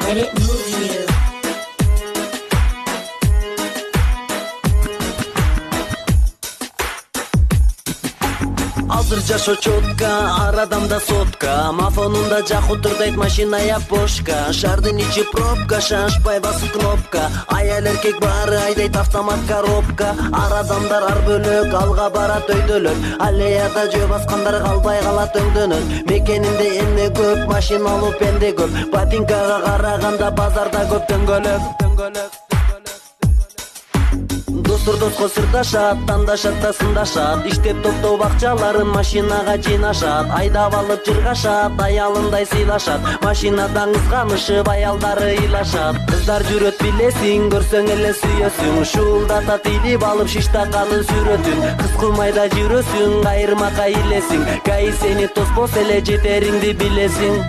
Let it move you. Азыр жашоо чотка, арадамда сотка. Мафонунда жакутурдайт машина я пошка. Шардын ичи пробка, шашпай басып кнопка. Аял эркек баары айдайт автомат коробка. Арадамдар ар бөлөк, алга барат өйдөлөк. Аллеяда жөө баскандар калбай калат өңдөнөт. Мекенинде эмне көп, машиналуу пенде көп. Ботинкага караганда базарда көп дөңгөлөк. Достор доско сырдашат, тандашат да сындашат. Иштеп топтоо бакчаларын машинага жыйнашат. Айдап алып жыргашат, аялындай сыйлашат. Машинадан кызганышып аялдары ыйлашат. Кыздар жүрөт билесиң, көрсөң эле сүйөсүң. Шуулдатат илип алып шиштаканын сүрөтүн. Кыз кылмайда жүрөсүң, кайырмакка илесиң. Кайы сени тоспос эле жетериңди билесиң.